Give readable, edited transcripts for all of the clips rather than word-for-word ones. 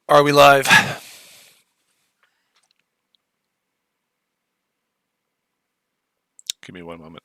Are we live? Give me one moment.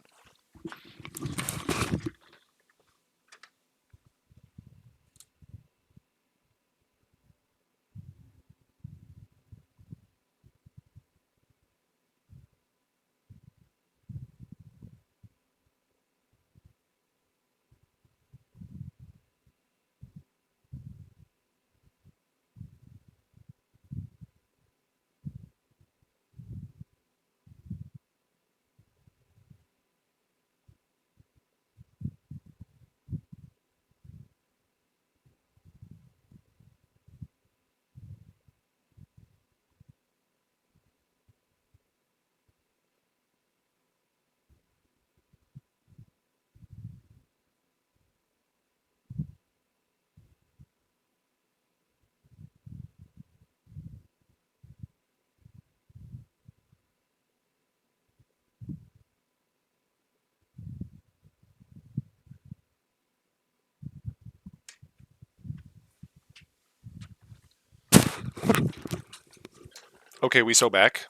Okay, we so back.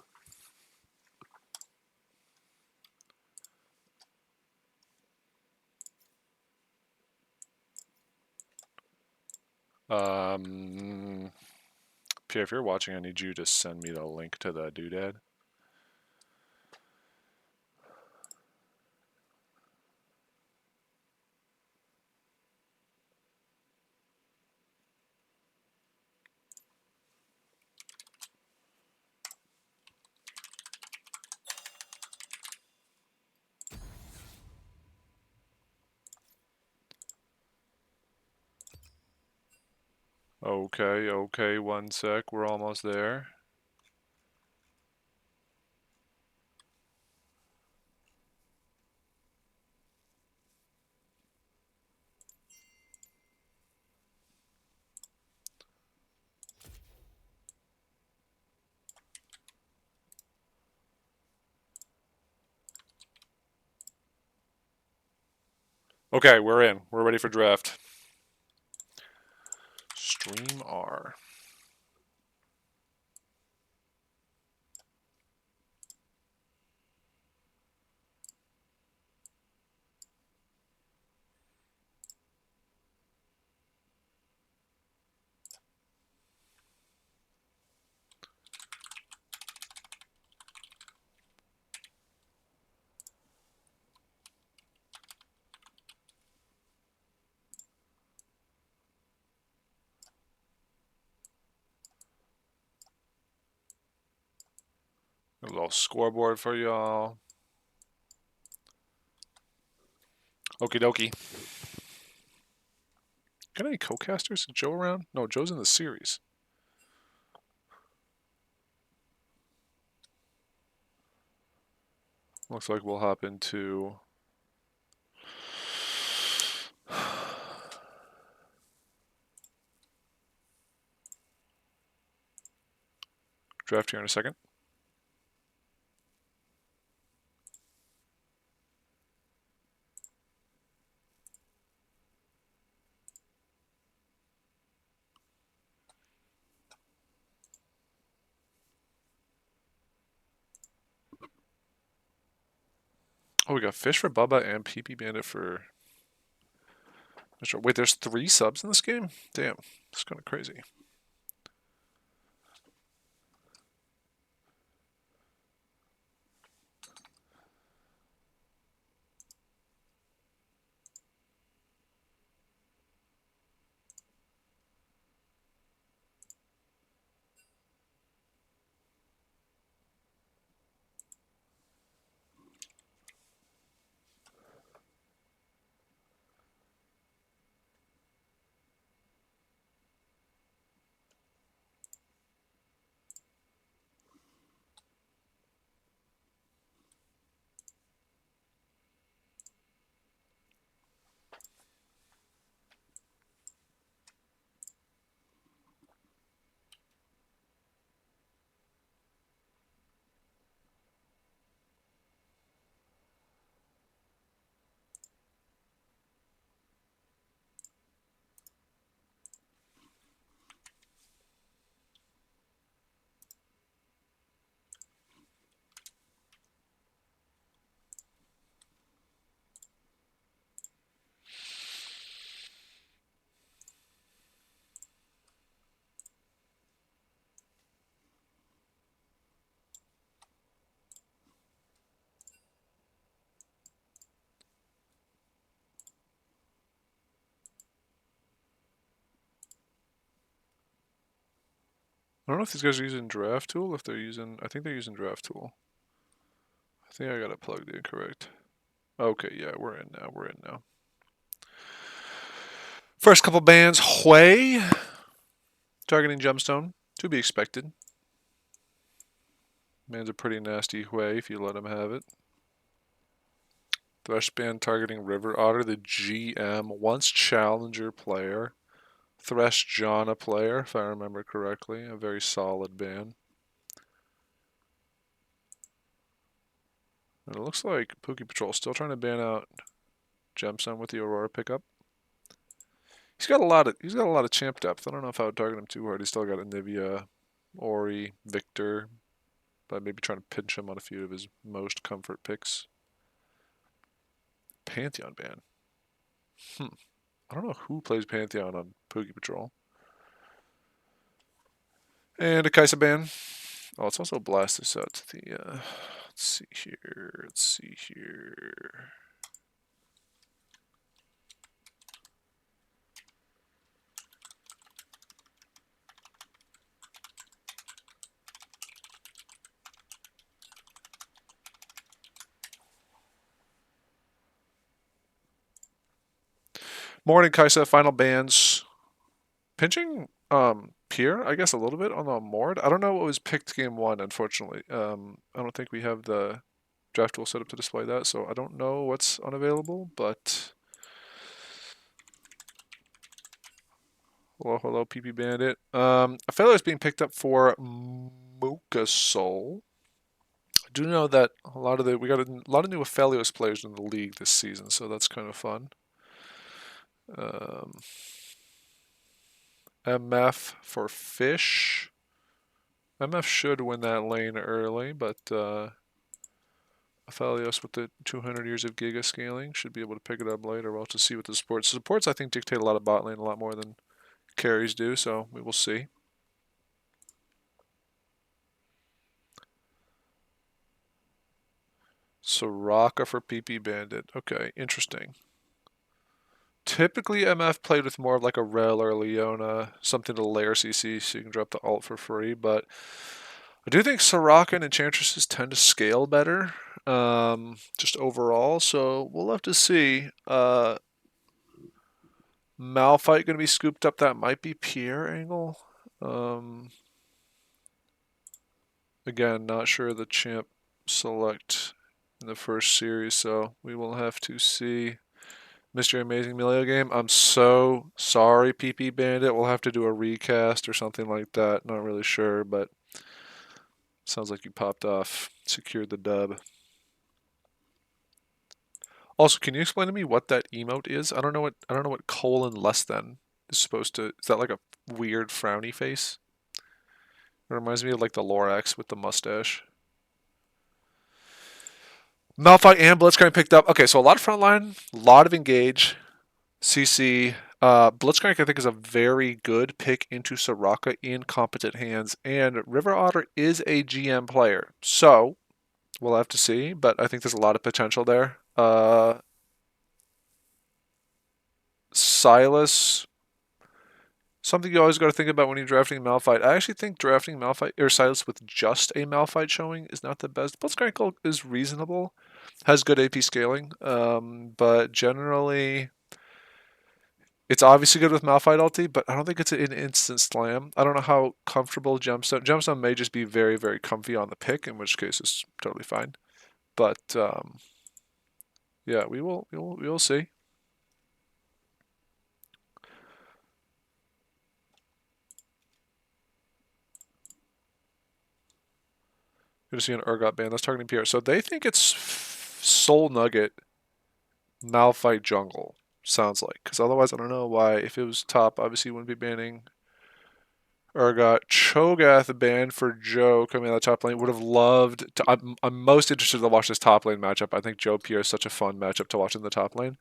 Pierre, if you're watching, I need you to send me the link to the doodad. Okay, one sec. We're almost there. Okay, we're in. We're ready for draft. Stream R. A little scoreboard for y'all. Okie dokie. Got any co-casters? Is Joe around? No, Joe's in the series. Looks like we'll hop into draft here in a second. Oh, we got Fish for Bubba and PP Bandit for... Wait, there's 3 subs in this game? Damn, it's kind of crazy. I don't know if these guys are using Draft Tool. If they're using, I think they're using Draft Tool. I think I got it plugged in correct. Okay, yeah, we're in now. We're in now. First couple bands, Hui, targeting Gemstone, to be expected. Man's a pretty nasty Hui if you let him have it. Thresh band targeting River Otter, the GM, once Challenger player. Thresh Jana player, if I remember correctly. A very solid band. And it looks like Pookie Patrol still trying to ban out Gemstone with the Aurora pickup. He's got a lot of champ depth. I don't know if I would target him too hard. He's still got Anivia, Ori, Victor, but maybe trying to pinch him on a few of his most comfort picks. Pantheon ban. I don't know who plays Pantheon on Pookie Patrol. And a Kaisa ban. Oh, let's also blast this out to the. Let's see here. Let's see here. Morning, Kaisa. Final bans. Pinching Pier, I guess, a little bit on the Mord. I don't know what was picked game one, unfortunately. I don't think we have the draft tool set up to display that, so I don't know what's unavailable, but. Hello, hello, PP Bandit. A fellow is being picked up for Mocha Soul. I do know that we got a lot of new Aphelios players in the league this season, so that's kind of fun. MF for Fish. MF should win that lane early, but Aphelios with the 200 years of Giga scaling should be able to pick it up later. We'll have to see what the supports. Supports, I think, dictate a lot of bot lane a lot more than carries do, so we will see. Soraka for PP Bandit. Okay, interesting. Typically, MF played with more of like a Rel or a Leona, something to layer CC so you can drop the ult for free, but I do think Soraka and Enchantresses tend to scale better, just overall, so we'll have to see. Malphite going to be scooped up. That might be Pierre angle. Again, not sure the champ select in the first series, so we will have to see. Mr. Amazing Milio game. I'm so sorry, PP Bandit. We'll have to do a recast or something like that. Not really sure, but sounds like you popped off. Secured the dub. Also, can you explain to me what that emote is? I don't know what colon less than is supposed to. Is that like a weird frowny face? It reminds me of like the Lorax with the mustache. Malphite and Blitzcrank picked up. Okay, so a lot of frontline, a lot of engage, CC. Blitzcrank, I think, is a very good pick into Soraka in competent hands, and River Otter is a GM player, so we'll have to see, but I think there's a lot of potential there. Silas, something you always got to think about when you're drafting Malphite. I actually think drafting Malphite or Silas with just a Malphite showing is not the best. Blitzcrank is reasonable, has good AP scaling, but generally it's obviously good with Malphite ulti, but I don't think it's an instant slam. I don't know how comfortable Gemstone may just be very, very comfy on the pick, in which case it's totally fine. But yeah, we will see. Good to see an Urgot ban. That's targeting Pierre. So they think it's Soul Nugget Malphite jungle. Sounds like, because otherwise I don't know why. If it was top, obviously you wouldn't be banning Urgot. Cho'Gath banned for Joe coming out of the top lane. Would have loved to. I'm most interested to watch this top lane matchup. I think Joe Pierre is such a fun matchup to watch in the top lane.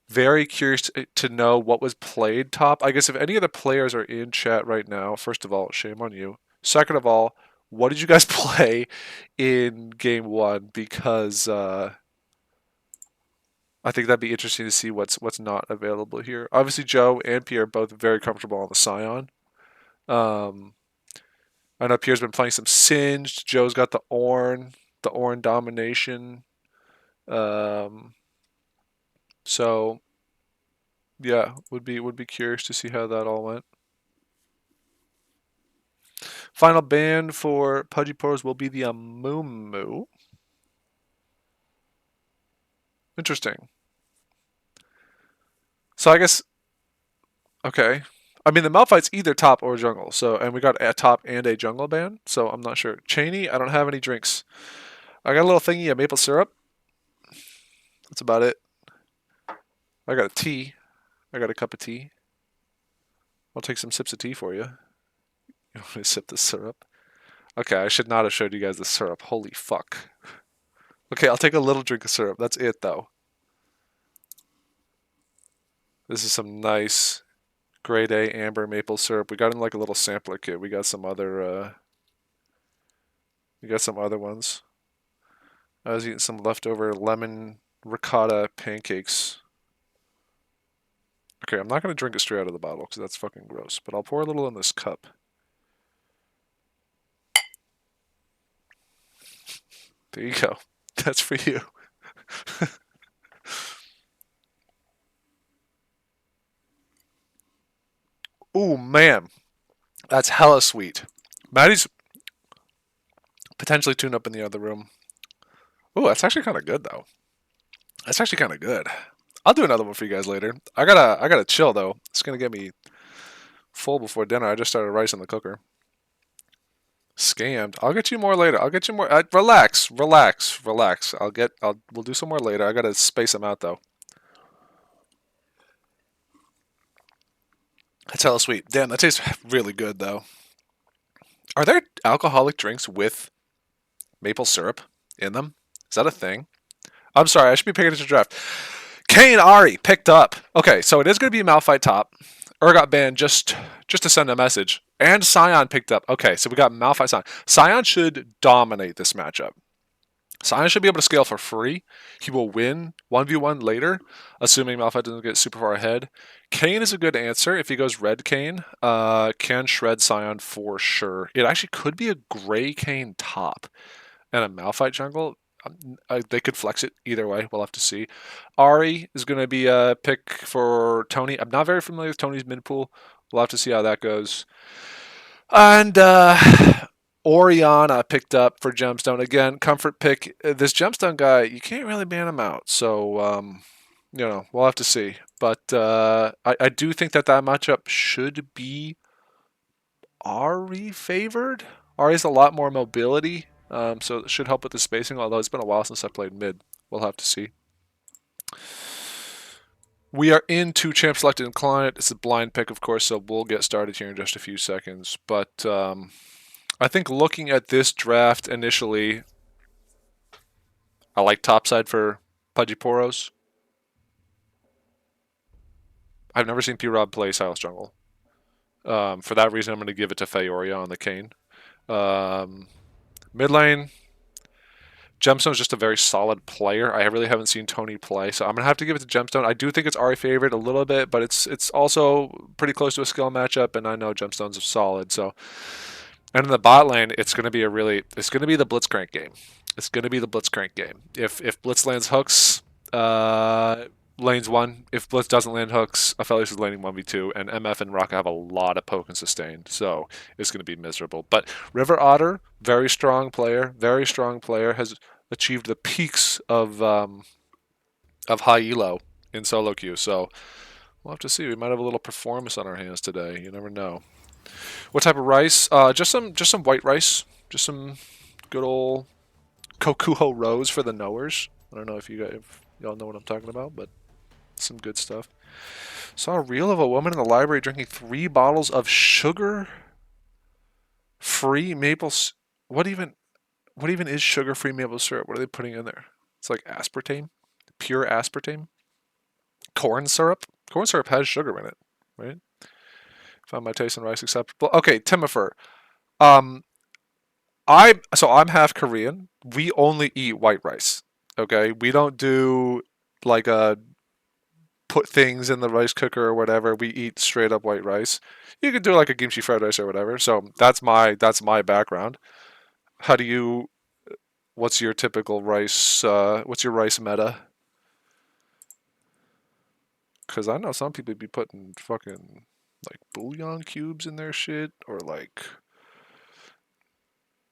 Very curious to know what was played top. I guess if any of the players are in chat right now, first of all, shame on you. Second of all, what did you guys play in game one? Because I think that'd be interesting to see what's not available here. Obviously, Joe and Pierre are both very comfortable on the Scion. Um, I know Pierre's been playing some Singed. Joe's got the Orn Domination. Um, so yeah, would be curious to see how that all went. Final ban for Pudgy Poros will be the Amumu. Interesting. So I guess okay. I mean the Malphite's either top or jungle. So and we got a top and a jungle ban. So I'm not sure. Cheney, I don't have any drinks. I got a little thingy of maple syrup. That's about it. I got a tea. I got a cup of tea. I'll take some sips of tea for you. You want me to sip the syrup? Okay, I should not have showed you guys the syrup. Holy fuck. Okay, I'll take a little drink of syrup. That's it, though. This is some nice grade A amber maple syrup. We got in like a little sampler kit. We got some other ones. I was eating some leftover lemon ricotta pancakes. Okay, I'm not going to drink it straight out of the bottle because that's fucking gross. But I'll pour a little in this cup. There you go. That's for you. Ooh, man. That's hella sweet. Maddie's potentially tuned up in the other room. Ooh, that's actually kind of good, though. That's actually kind of good. I'll do another one for you guys later. I gotta chill though. It's gonna get me full before dinner. I just started rice in the cooker. Scammed. I'll get you more later. I'll get you more. Relax, relax, relax. We'll do some more later. I gotta space them out though. That's hella sweet. Damn, that tastes really good though. Are there alcoholic drinks with maple syrup in them? Is that a thing? I'm sorry. I should be picking attention to draft. Kane Ari picked up. Okay, so it is going to be Malphite top. Got banned just to send a message. And Scion picked up. Okay, so we got Malphite Scion. Scion should dominate this matchup. Scion should be able to scale for free. He will win 1v1 later, assuming Malphite doesn't get super far ahead. Kane is a good answer. If he goes red Kane, can shred Scion for sure. It actually could be a gray Kane top and a Malphite jungle. They could flex it either way. We'll have to see. Ari is going to be a pick for Tony. I'm not very familiar with Tony's mid pool. We'll have to see how that goes. And Oriana picked up for Gemstone. Again, comfort pick. This Gemstone guy, you can't really ban him out. So, we'll have to see. But I do think that matchup should be Ari favored. Ari has a lot more mobility. So it should help with the spacing, although it's been a while since I played mid. We'll have to see. We are into champ selected and client. It's a blind pick, of course, so we'll get started here in just a few seconds. But I think looking at this draft initially, I like topside for Pudgy Poros. I've never seen P-Rob play Silas Jungle. For that reason, I'm going to give it to Fayoria on the Kane. Mid lane, Gemstone's just a very solid player. I really haven't seen Tony play, so I'm gonna have to give it to Gemstone. I do think it's Ari favorite a little bit, but it's also pretty close to a skill matchup, and I know Gemstone's solid. So, and in the bot lane, it's gonna be the Blitzcrank game. It's gonna be the Blitzcrank game. If Blitz lands hooks, lanes one. If Blitz doesn't land hooks, Aphelios is laning 1v2, and MF and Raka have a lot of poke and sustain, so it's going to be miserable. But River Otter, very strong player, has achieved the peaks of high elo in solo queue, so we'll have to see. We might have a little performance on our hands today. You never know. What type of rice? Just some white rice. Just some good old Kokuho Rose for the knowers. I don't know if y'all know what I'm talking about, but some good stuff. Saw a reel of a woman in the library drinking 3 bottles of sugar-free maple. What even is sugar-free maple syrup? What are they putting in there? It's like aspartame, pure aspartame. Corn syrup. Corn syrup has sugar in it, right? Found my taste in rice acceptable. Okay, Timifer. I'm half Korean. We only eat white rice. Okay, we don't do like a put things in the rice cooker or whatever. We eat straight up white rice. You could do like a kimchi fried rice or whatever. So that's my background. How do you? What's your typical rice? What's your rice meta? Because I know some people be putting fucking like bouillon cubes in their shit, or like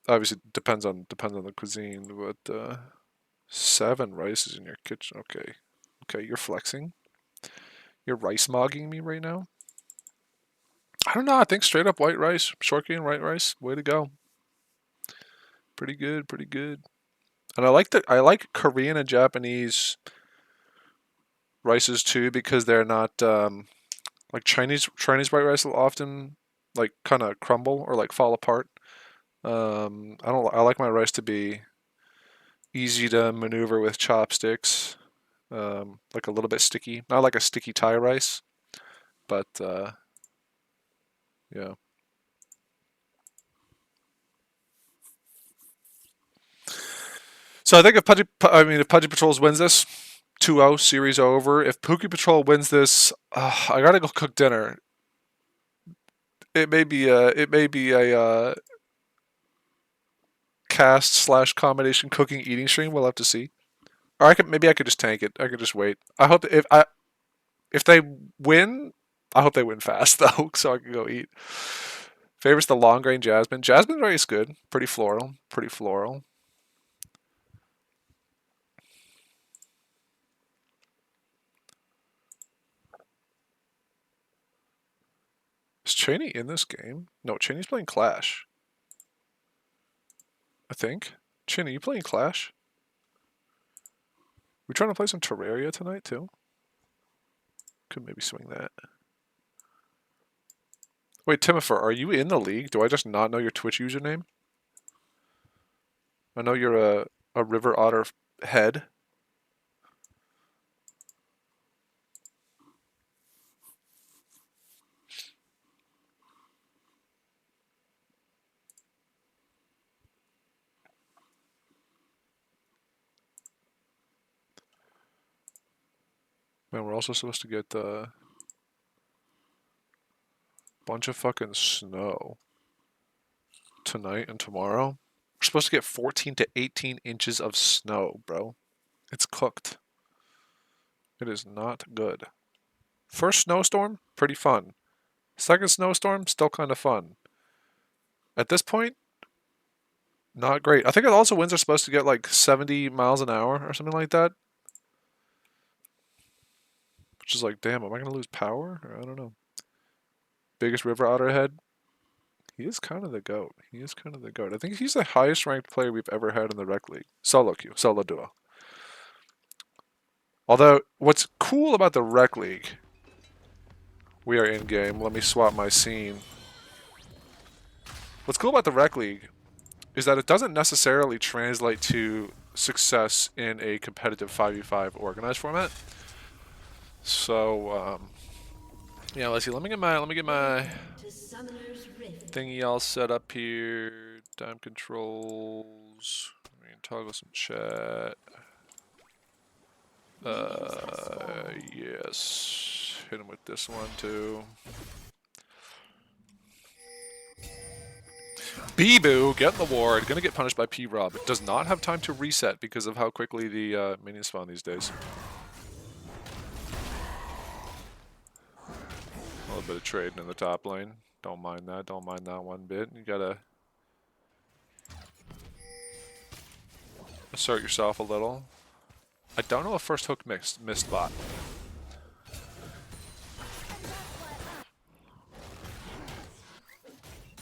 obviously depends on the cuisine, but 7 rices in your kitchen. Okay, okay, you're flexing. You're rice mogging me right now. I don't know. I think straight up white rice, short grain white rice. Way to go. Pretty good, pretty good. And I like Korean and Japanese rices too because they're not like Chinese white rice will often like kind of crumble or like fall apart. I like my rice to be easy to maneuver with chopsticks. Like a little bit sticky, not like a sticky Thai rice, but yeah. So I think if Pudgy Patrols wins this, 2-0 series over. If Pookie Patrol wins this, I gotta go cook dinner. It may be a cast slash combination cooking eating stream. We'll have to see. Or I could just tank it. I could just wait. I hope if they win, I hope they win fast though, so I can go eat. Favorites the long grain jasmine. Jasmine rice good. Pretty floral. Pretty floral. Is Cheney in this game? No, Cheney's playing Clash. I think. Cheney, you playing Clash? We trying to play some Terraria tonight too? Could maybe swing that. Wait, Timifer, are you in the league? Do I just not know your Twitch username? I know you're a River Otter head. Man, we're also supposed to get a bunch of fucking snow tonight and tomorrow. We're supposed to get 14 to 18 inches of snow, bro. It's cooked. It is not good. First snowstorm, pretty fun. Second snowstorm, still kind of fun. At this point, not great. I think it also winds are supposed to get like 70 miles an hour or something like that. Which is like, damn, am I going to lose power? Or I don't know. Biggest river otter head. He is kind of the GOAT. He is kind of the GOAT. I think he's the highest ranked player we've ever had in the rec league. Solo queue, solo duo. Although, what's cool about the rec league, we are in game. Let me swap my scene. What's cool about the rec league is that it doesn't necessarily translate to success in a competitive 5v5 organized format. So, yeah, let's see. Let me get my thingy all set up here. Time controls. We can toggle some chat. Yes. Hit him with this one too. Bee-Boo, getting the ward. Gonna get punished by P-Rob. Does not have time to reset because of how quickly the minions spawn these days. A little bit of trading in the top lane. Don't mind that. Don't mind that one bit. You gotta assert yourself a little. I don't know if first hook missed bot.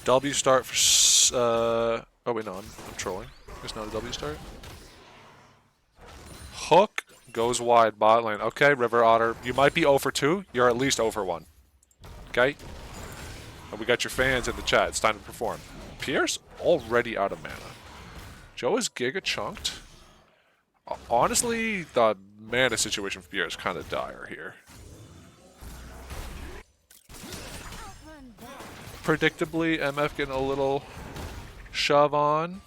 W start for oh wait, no, I'm trolling. There's not a W start. Hook goes wide bot lane. Okay, River Otter, you might be 0 for 2. You're at least 0 for 1. Okay? And we got your fans in the chat. It's time to perform. Pierre's already out of mana. Joe is giga chunked. Honestly, the mana situation for Pierre is kind of dire here. Predictably, MF getting a little shove on.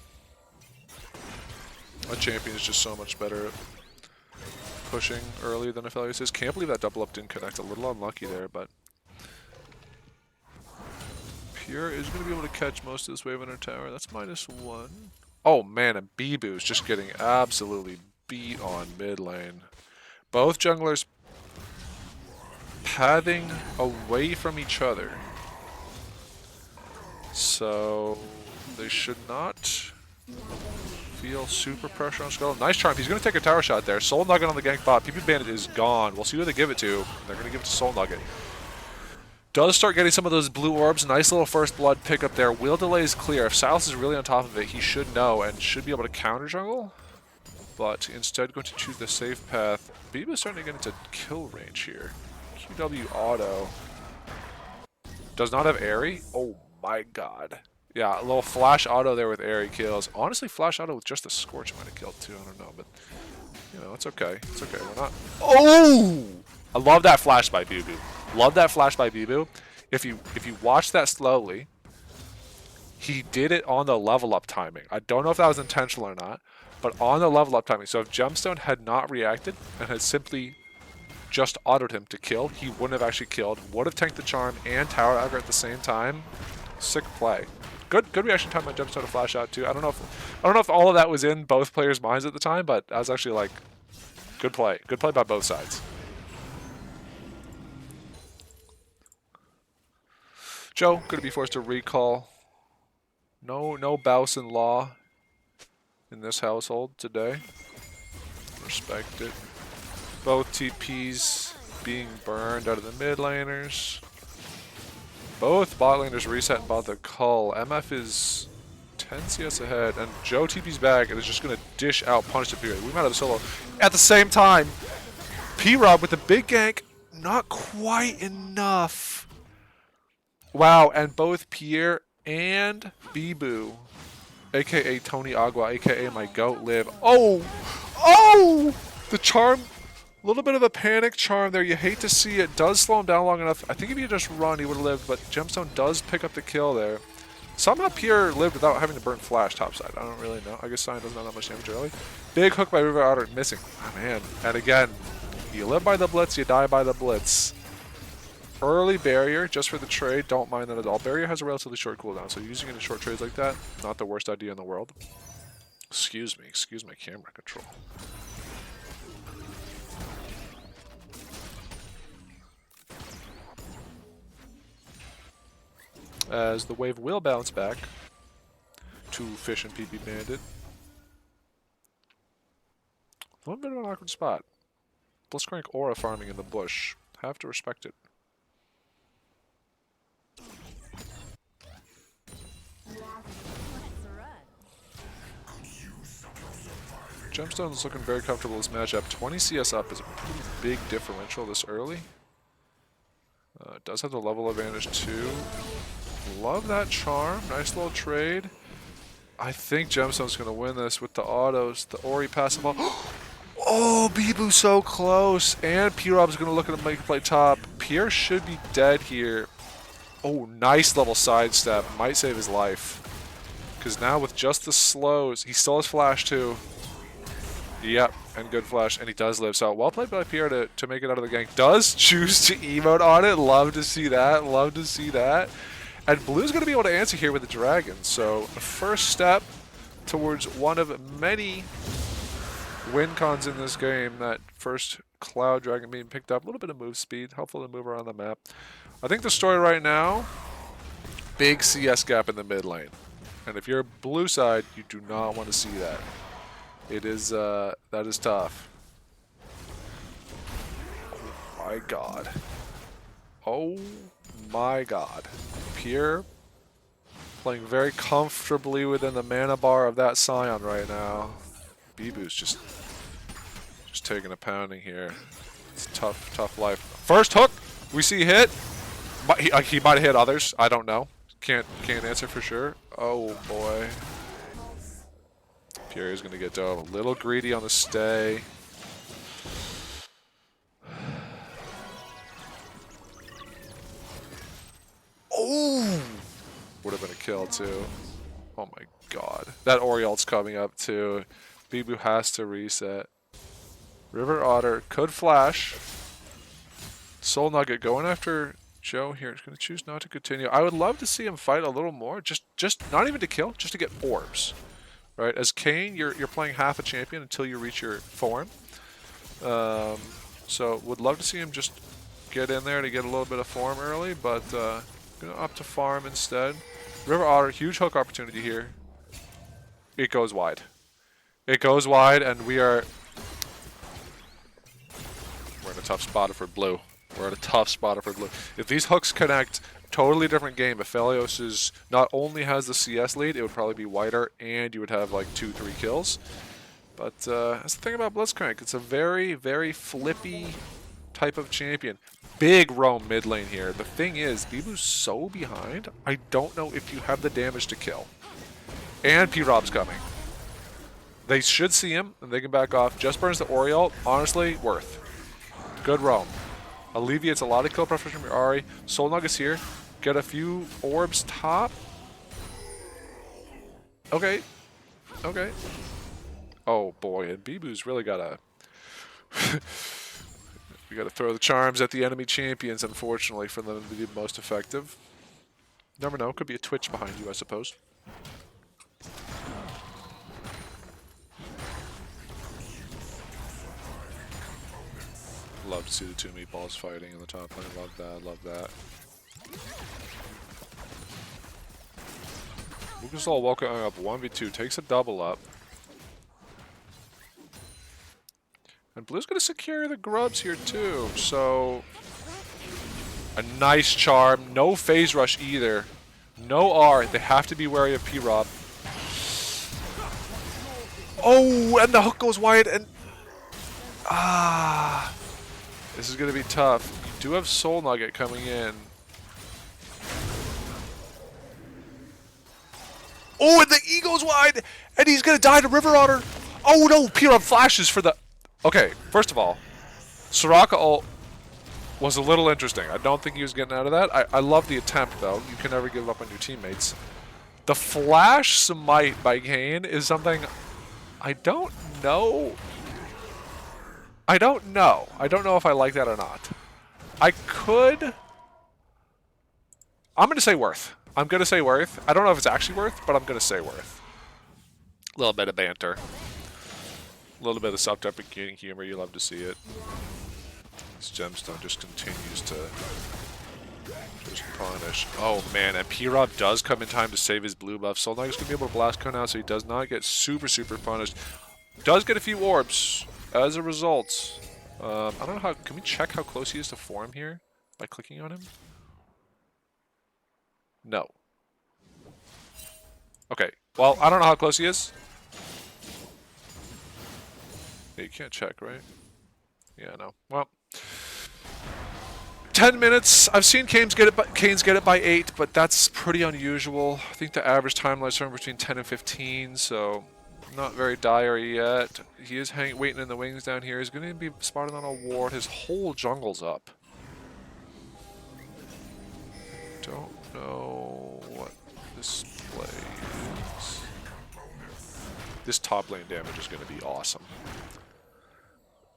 My champion is just so much better at pushing earlier than Aphelios is. Can't believe that double up didn't connect. A little unlucky there, but Pure is going to be able to catch most of this wave on her tower. That's -1. Oh man, and Bibu's just getting absolutely beat on mid lane. Both junglers pathing away from each other. So they should not feel super pressure on Skull. Nice charm. He's going to take a tower shot there. Soul Nugget on the gank bot. PP Bandit is gone. We'll see who they give it to. They're going to give it to Soul Nugget. Does start getting some of those blue orbs. Nice little first blood pickup there. Wheel delay is clear. If Silas is really on top of it, he should know and should be able to counter jungle. But instead going to choose the safe path. Biba is starting to get into kill range here. QW auto. Does not have Airy. Oh my god. Yeah, a little flash auto there with Airy kills. Honestly, flash auto with just the Scorch might have killed too. I don't know, but you know, it's okay. It's okay. We're not. Oh! I love that flash by Bibu. Love that flash by Bibu. If you watch that slowly, he did it on the level up timing. I don't know if that was intentional or not, but on the level up timing. So if Gemstone had not reacted and had simply just autoed him to kill, he wouldn't have actually killed. Would have tanked the charm and tower aggro at the same time. Sick play. Good reaction time by Gemstone to flash out too. I don't know if all of that was in both players' minds at the time, but that was actually like good play. Good play by both sides. Joe going to be forced to recall. No Bowson law in this household today. Respect it. Both TPs being burned out of the mid laners. Both bot laners reset and bought the cull. MF is 10 CS ahead, and Joe TP's back and is just going to dish out punish to Period. We might have a solo. At the same time, P-Rob with the big gank, not quite enough. Wow, and both Pierre and Bibu, aka Tony Agua, aka my goat, live. Oh! Oh! The charm, a little bit of a panic charm there. You hate to see it. Does slow him down long enough. I think if he had just run, he would have lived, but Gemstone does pick up the kill there. Somehow Pierre lived without having to burn flash topside. I don't really know. I guess Sion doesn't have that much damage early. Big hook by River Otter, missing. Oh, man. And again, you live by the blitz, you die by the blitz. Early barrier, just for the trade, don't mind that at all. Barrier has a relatively short cooldown, so using it in short trades like that, not the worst idea in the world. Excuse my camera control. As the wave will bounce back to Fish and PP Bandit. A little bit of an awkward spot. Blitzcrank aura farming in the bush. Have to respect it. Gemstone's looking very comfortable in this matchup. 20 CS up is a pretty big differential this early. Does have the level advantage too. Love that charm. Nice little trade. I think Gemstone's going to win this with the autos. The Ori passing ball. Oh, Bibu so close. And P-Rob's going to look at him make a play top. Pierre should be dead here. Oh, nice little sidestep. Might save his life. Because now with just the slows, he still has flash too. Yep, and good flash, and he does live. So well played by Pierre to make it out of the gank. Does choose to emote on it. Love to see that. Love to see that. And Blue's going to be able to answer here with the dragon. So a first step towards one of many win cons in this game. That first Cloud Dragon being picked up. A little bit of move speed. Helpful to move around the map. I think the story right now, big CS gap in the mid lane. And if you're blue side, you do not want to see that. It is, that is tough. Oh my god. Oh my god. Pierre playing very comfortably within the mana bar of that Sion right now. Bibu's just taking a pounding here. It's tough life. First hook, we see hit. He might have hit others. I don't know. Can't answer for sure. Oh boy. Pierre is going to get dove. A little greedy on the stay. Oh! Would have been a kill too. Oh my god. That Oriol's coming up too. Bibu has to reset. River Otter could flash. Soul Nugget going after Joe here. He's going to choose not to continue. I would love to see him fight a little more. Just not even to kill, just to get orbs. Right? As Kane, you're playing half a champion until you reach your form. So would love to see him just get in there to get a little bit of form early, but going to opt to farm instead. River Otter, huge hook opportunity here. It goes wide. It goes wide, and we're in a tough spot for blue. We're in a tough spot for blue. If these hooks connect, totally different game. If Phelios is not only has the CS lead, it would probably be wider, and you would have like 2-3 kills. But that's the thing about Blitzcrank. It's a very, very flippy type of champion. Big roam mid lane here. The thing is, Bibu's so behind, I don't know if you have the damage to kill. And P-Rob's coming. They should see him, and they can back off. Just burns the Oriole. Honestly, worth. Good roam. Alleviates a lot of kill pressure from your Ahri. Soul Nuggets here. Get a few orbs top. Okay. Okay. Oh boy, and Bibu's really gotta we gotta throw the charms at the enemy champions, unfortunately, for them to be most effective. Never know, could be a Twitch behind you, I suppose. Love to see the two meatballs fighting in the top lane. Love that, love that. Lucas all walking up 1v2, takes a double up. And Blue's going to secure the grubs here too, so a nice charm. No phase rush either. No R. They have to be wary of P-Rob. Oh, and the hook goes wide, and this is going to be tough. You do have Soul Nugget coming in. Oh, and the E goes wide, and he's going to die to River Otter. Oh no, P-Rob flashes for the... Okay, first of all, Soraka ult was a little interesting. I don't think he was getting out of that. I love the attempt, though. You can never give up on your teammates. The flash smite by Kane is something I don't know. I don't know if I like that or not. I could... I'm going to say worth. I'm going to say worth. I don't know if it's actually worth, but I'm going to say worth. A little bit of banter. A little bit of self-deprecating humor, you love to see it. This gemstone just continues to just punish. Oh man, and P-Rob does come in time to save his blue buff. Soul Nugget's gonna be able to blast cone out, so he does not get super punished. Does get a few orbs as a result. I don't know how. Can we check how close he is to form here by clicking on him? No. Okay. Well, I don't know how close he is. You can't check, right? Yeah, no. Well, 10 minutes. I've seen Canes get it by 8, but that's pretty unusual. I think the average time lies somewhere between 10 and 15, so not very dire yet. He is waiting in the wings down here. He's going to be spotted on a ward. His whole jungle's up. Don't know what this play is. This top lane damage is going to be awesome.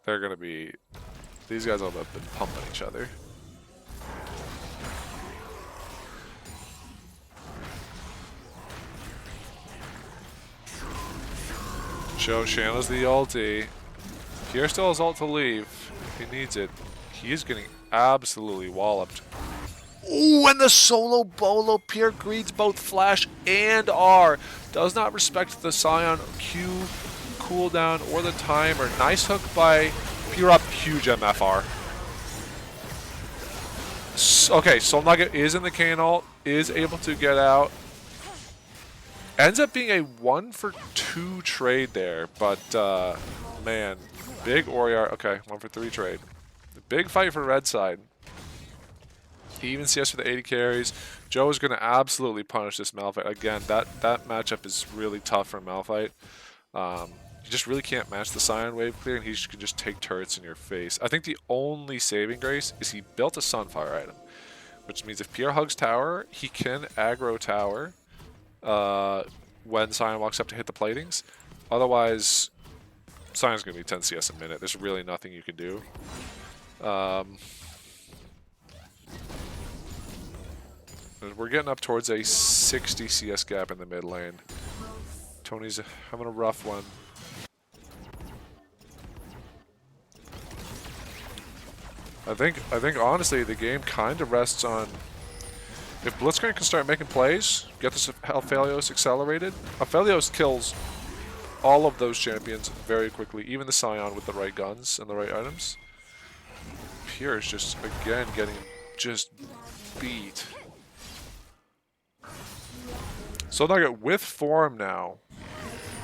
They're going to be... These guys all have been pumping each other. Joe Shanna's the ulti. Pierre still has ult to leave if he needs it. He is getting absolutely walloped. Ooh, and the solo bolo. Pierre greets both flash and R. Does not respect the Scion Q cooldown or the timer. Nice hook by P-Rob. Huge MFR. Okay, Soul Nugget is in the Kane ult, is able to get out. Ends up being a 1-for-2 trade there, but man, big Oriar. Okay, 1-for-3 trade. Big fight for red side. Even CS for the 80 carries. Joe is going to absolutely punish this Malphite. Again, that matchup is really tough for Malphite. You just really can't match the Scion wave clear, and he can just take turrets in your face. I think the only saving grace is he built a Sunfire item, which means if Pierre hugs tower, he can aggro tower when Scion walks up to hit the platings. Otherwise, Sion's going to be 10 CS a minute. There's really nothing you can do. We're getting up towards a 60 CS gap in the mid lane. Tony's having a rough one. I think honestly the game kind of rests on if Blitzcrank can start making plays, get this Aphelios accelerated. Aphelios kills all of those champions very quickly, even the Sion with the right guns and the right items. Pure is just again getting just beat. So Nugget with form now,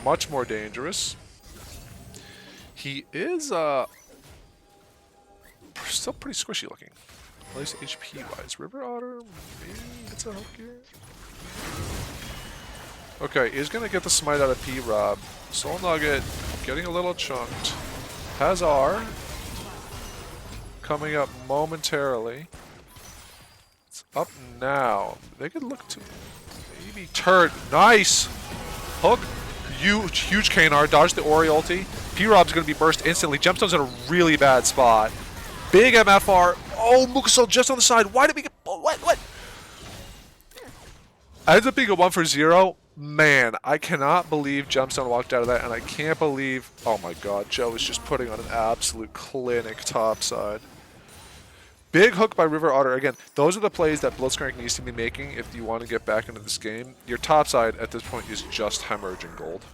much more dangerous. He is still pretty squishy looking. At least HP wise. River Otter maybe gets a help gear. Okay, he's gonna get the smite out of P-Rob. Soul Nugget getting a little chunked. Has R coming up momentarily. It's up now. They could look to maybe turret. Nice! Hook. Huge Kanar. Dodge the Ori ulti. P-Rob's gonna be burst instantly. Gemstone's in a really bad spot. Big MFR. Oh, Mukasol just on the side. Why did we get... What? Ends up being a 1 for 0. Man, I cannot believe Gemstone walked out of that, and I can't believe... Oh my god, Joe is just putting on an absolute clinic topside. Big hook by River Otter. Again, those are the plays that Blitzcrank needs to be making if you want to get back into this game. Your topside at this point is just hemorrhaging gold.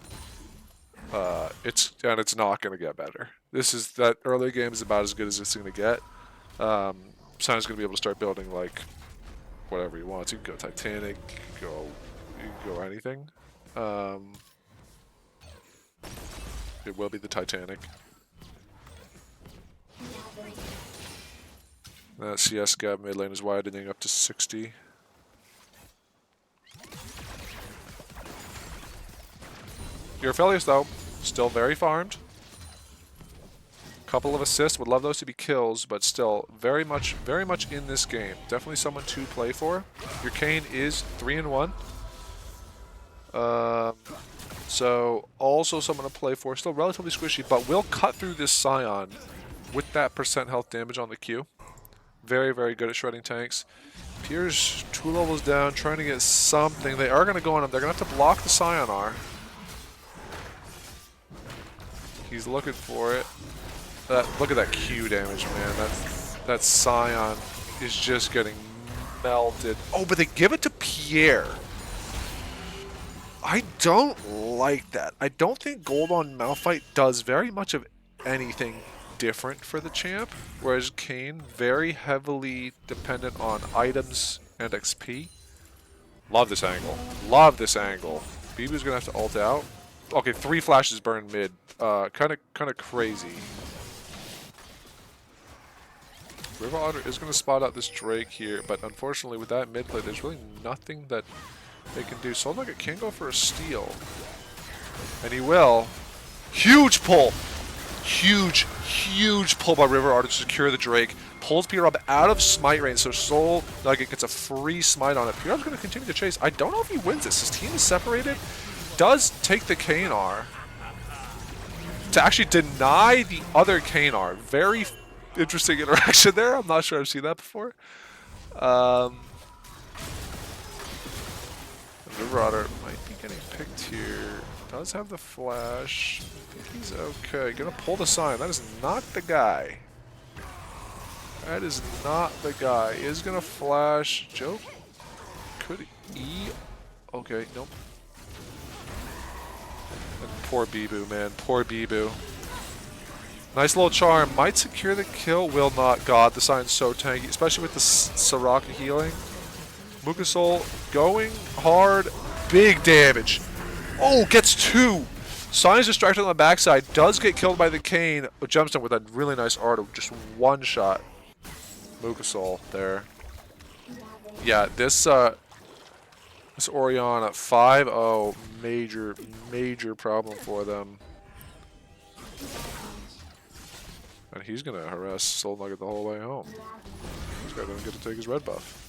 It's not going to get better. That early game is about as good as it's going to get. Sion's going to be able to start building like whatever he wants. You can go Titanic, you can go anything. It will be the Titanic. That CS gap mid lane is widening up to 60. Your Aphelios though, still very farmed. Couple of assists, would love those to be kills, but still very much in this game. Definitely someone to play for. Your Kayn is 3-1. So also someone to play for. Still relatively squishy, but will cut through this Sion with that % health damage on the Q. Very, very good at shredding tanks. Pierre's 2 levels down, trying to get something. They are going to go on him. They're going to have to block the Sion R. He's looking for it. Look at that Q damage, man. That Sion is just getting melted. Oh, but they give it to Pierre. I don't like that. I don't think Gold on Malphite does very much of anything different for the champ, whereas Kayn very heavily dependent on items and XP. Love this angle. Love this angle. Bibu's gonna have to ult out. Okay, 3 flashes burn mid. Kind of crazy. River Otter is going to spot out this Drake here, but unfortunately with that mid play, there's really nothing that they can do. Soul Nugget can go for a steal, and he will. Huge pull! Huge pull by River Otter to secure the Drake. Pulls P-Rob out of smite range, so Soul Nugget gets a free smite on it. P-Rob's going to continue to chase. I don't know if he wins this. His team is separated. Does take the Kanar to actually deny the other Kanar. Very interesting interaction there. I'm not sure I've seen that before. River Otter might be getting picked here. Does have the flash. I think he's okay. Gonna pull the sign. That is not the guy. That is not the guy. Is gonna flash. Joe could E. Okay, nope. And poor Bibu, man. Poor Bibu. Nice little charm. Might secure the kill. Will not. God, the sign's so tanky, especially with the Soraka healing. Mukasol going hard. Big damage. Oh, gets 2. Sign's distracted on the backside. Does get killed by the Kayn. But Gemstone with a really nice art of just one shot. Mukasol there. Yeah, this Orianna 5-0. Major problem for them. And he's going to harass Soul Nugget the whole way home. This guy doesn't get to take his red buff.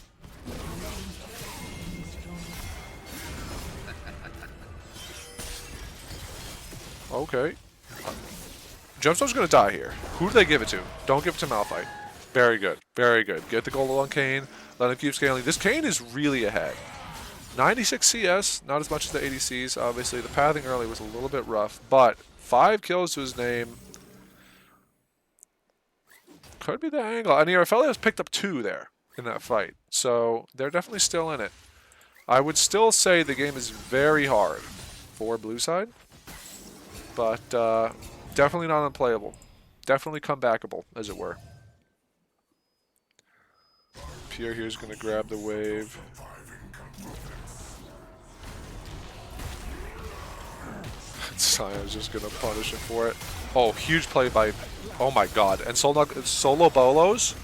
Okay. Gemstone's going to die here. Who do they give it to? Don't give it to Malphite. Very good. Very good. Get the gold on Kayn. Let him keep scaling. This Kayn is really ahead. 96 CS, not as much as the ADCs. Obviously, the pathing early was a little bit rough, but 5 kills to his name. Could be the angle. And Rafael has picked up 2 there in that fight. So they're definitely still in it. I would still say the game is very hard for blue side, but definitely not unplayable. Definitely comebackable, as it were. Pierre here is going to grab the wave. Sion's just going to punish him for it. Oh, huge play by... Oh my god. And Solo Bolos.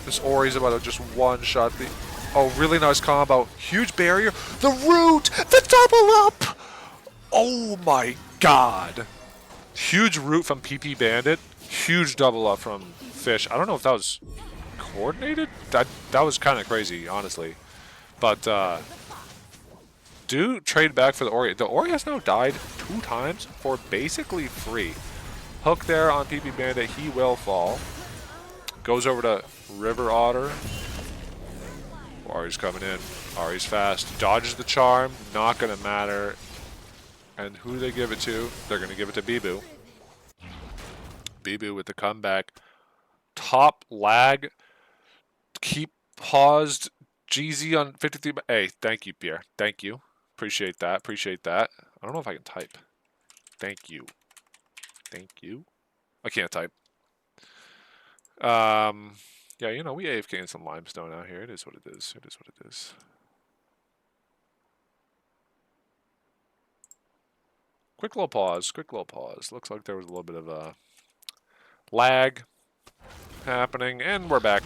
This Ori's about to just one-shot the... Oh, really nice combo. Huge barrier. The root! The double up! Oh my god. Huge root from PP Bandit. Huge double up from Fish. I don't know if that was coordinated. That was kind of crazy, honestly. But, do trade back for the Ori. The Ori has now died 2 times for basically free. Hook there on PP Bandit. He will fall. Goes over to River Otter. Ari's coming in. Ari's fast. Dodges the charm. Not going to matter. And who do they give it to? They're going to give it to Bibu. Bibu with the comeback. Top lag. Keep paused. GZ on 53. Hey, thank you, Pierre. Thank you. Appreciate that. Appreciate that. I don't know if I can type. Thank you. Thank you. I can't type. Yeah, you know, we AFK in some limestone out here. It is what it is. It is what it is. Quick little pause. Quick little pause. Looks like there was a little bit of a lag happening. And we're back.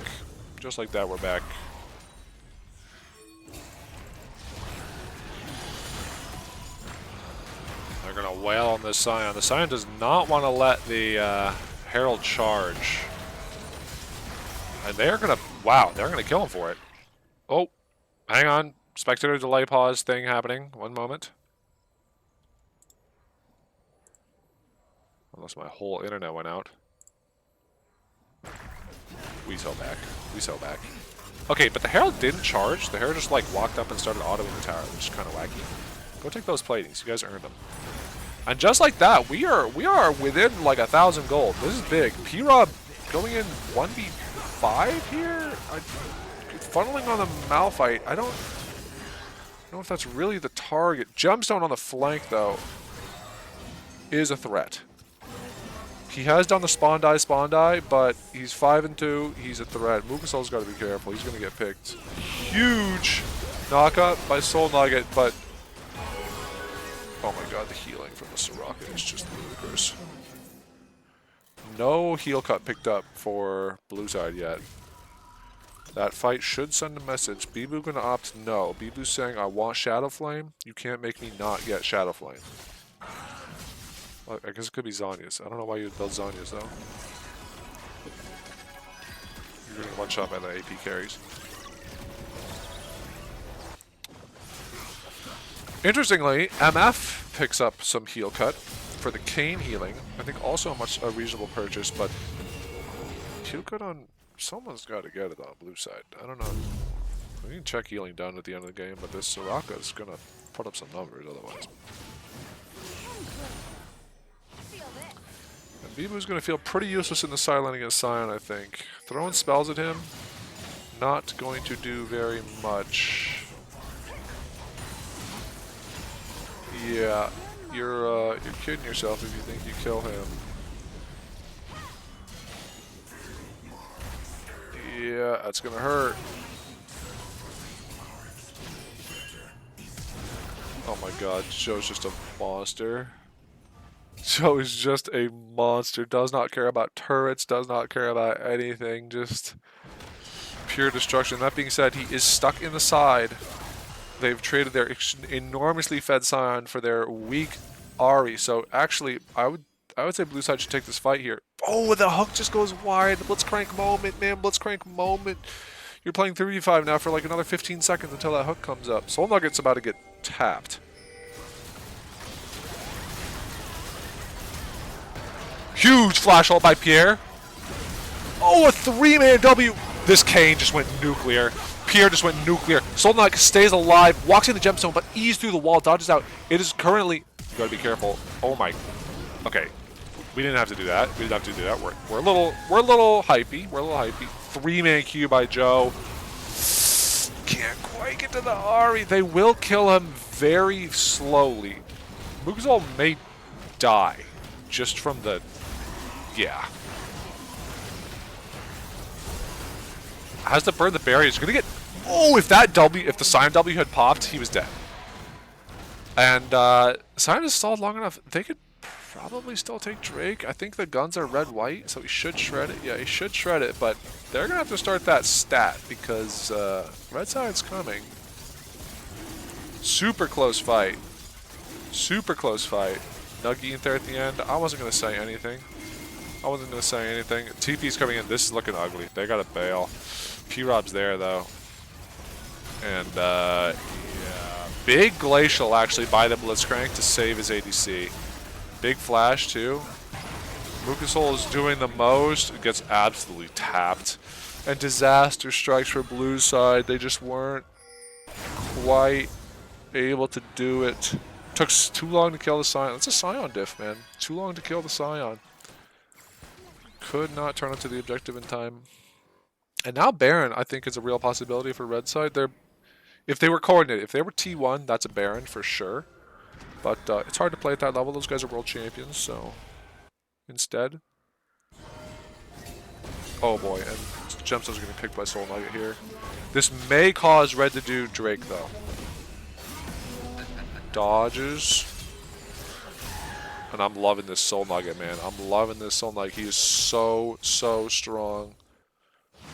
Just like that, we're back. They're going to wail on this Sion. The Sion does not want to let the Herald charge. And they're going to... Wow, they're going to kill him for it. Oh, hang on. Spectator delay pause thing happening. One moment. Unless my whole internet went out. We sell back. We sell back. Okay, but the Herald didn't charge. The Herald just like walked up and started autoing the tower, which is kind of wacky. Go take those platings. You guys earned them. And just like that, we are within like 1,000 gold. This is big. P-Rob going in 1v5 here? Funneling on the Malphite. I don't know if that's really the target. Gemstone on the flank, though, is a threat. He has done the spawn die, but he's 5-2. He's a threat. Mukasol's got to be careful. He's going to get picked. Huge knockup by Soul Nugget, but oh my god, the healing from the Soraka is just ludicrous. No heal cut picked up for blue side yet. That fight should send a message. Bibu going to opt no. Bibu's saying, I want Shadow Flame. You can't make me not get Shadow Flame. Well, I guess it could be Zhonya's. I don't know why you would build Zhonya's, though. You're getting one shot by the AP carries. Interestingly, MF picks up some heal cut for the Kayn healing. I think also a reasonable purchase, but heal cut on... Someone's got to get it on blue side. I don't know. We can check healing done at the end of the game, but this Soraka is going to put up some numbers otherwise. And Bibu's going to feel pretty useless in the silent against Sion, I think. Throwing spells at him, not going to do very much. Yeah, you're kidding yourself if you think you kill him. Yeah, that's gonna hurt. Oh my god, Joe's just a monster. Joe is just a monster. Does not care about turrets, does not care about anything, just pure destruction. That being said, he is stuck in the side. They've traded their enormously fed Sion for their weak Ahri. So actually, I would say blue side should take this fight here. Oh, the hook just goes wide. Blitzcrank moment, man. Blitzcrank moment. You're playing 3v5 now for like another 15 seconds until that hook comes up. Soul Nugget's about to get tapped. Huge flash ult by Pierre. Oh, a 3-man W. This Kane just went nuclear. Pierre just went nuclear. Soul Knight stays alive, walks in the gemstone, but eased through the wall, dodges out. It is currently... You gotta be careful. Oh my... Okay. We didn't have to do that. We didn't have to do that. We're a little hypey. We're a little hypey. 3-man Q by Joe. Can't quite get to the Ari. They will kill him very slowly. Mugazol may die just from the... Yeah. Has to burn the barrier. He's gonna get... Oh, if the Sion W had popped, he was dead. And Sion is stalled long enough. They could probably still take Drake. I think the guns are red-white, so he should shred it. Yeah, he should shred it, but they're gonna have to start that stat because red side's coming. Super close fight. Super close fight. Nuggy in there at the end. I wasn't gonna say anything. TP's coming in. This is looking ugly. They gotta bail. P-Rob's there though. And yeah. Big Glacial actually by the Blitzcrank to save his ADC. Big flash too. Mukasol is doing the most. It gets absolutely tapped. And disaster strikes for blue side. They just weren't quite able to do it. Took too long to kill the Scion. That's a Scion diff, man. Too long to kill the Scion. Could not turn up to the objective in time. And now Baron, I think, is a real possibility for red side. If they were coordinated, if they were T1, that's a Baron for sure. But it's hard to play at that level. Those guys are world champions, so instead. Oh boy, and Gemstone's going to be picked by Soul Nugget here. This may cause red to do Drake, though. Dodges. And I'm loving this Soul Nugget, man. I'm loving this Soul Nugget. He is so, so strong.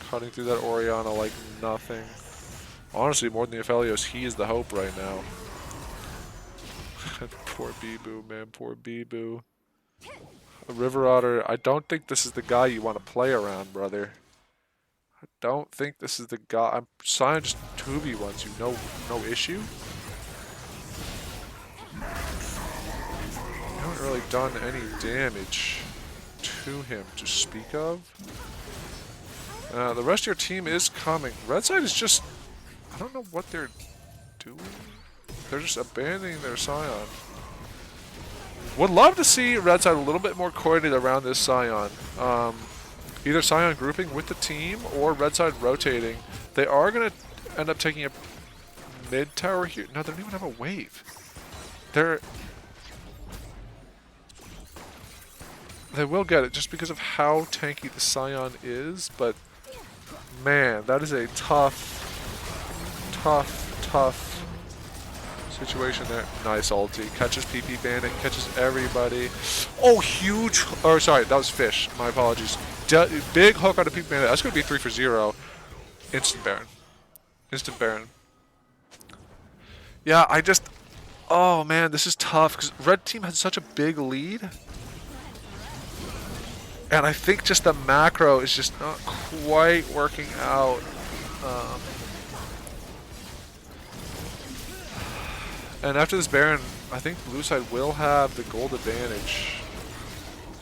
Cutting through that Orianna like nothing. Honestly, more than the Aphelios, he is the hope right now. Poor Bibu, man. Poor Bibu. A River Otter, I don't think this is the guy you want to play around, brother. I don't think this is the guy. I'm Sion just 2v1s you. No issue. You haven't really done any damage to him to speak of. The rest of your team is coming. Red side is just... I don't know what they're doing. They're just abandoning their Scion. Would love to see red side a little bit more coordinated around this Scion. Either Scion grouping with the team or red side rotating. They are going to end up taking a mid tower here. No, they don't even have a wave. They will get it just because of how tanky the Scion is, but man, that is a tough situation there. Nice ulti. Catches PP Bandit, catches everybody. Oh, huge. Or sorry, that was Fish. My apologies. Big hook on the PP Bandit. That's going to be 3 for 0. Instant Baron. Instant Baron. Yeah, oh man, this is tough because red team had such a big lead. And I think just the macro is just not quite working out. And after this Baron, I think blue side will have the gold advantage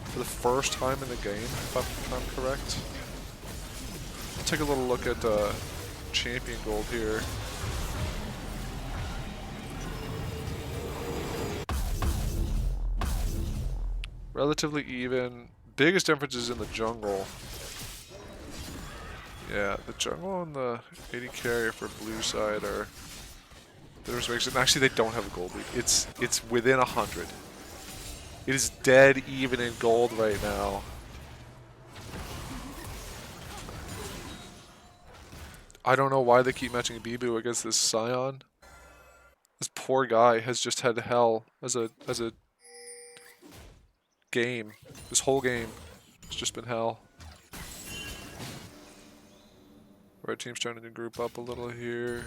for the first time in the game, if I'm correct. I'll take a little look at champion gold here. Relatively even. Biggest difference is in the jungle. Yeah, the jungle and the AD carrier for blue side are... And actually, they don't have a gold lead. It's within 100. It is dead even in gold right now. I don't know why they keep matching Bibu against this Scion. This poor guy has just had hell as a game. This whole game has just been hell. Red team's trying to group up a little here.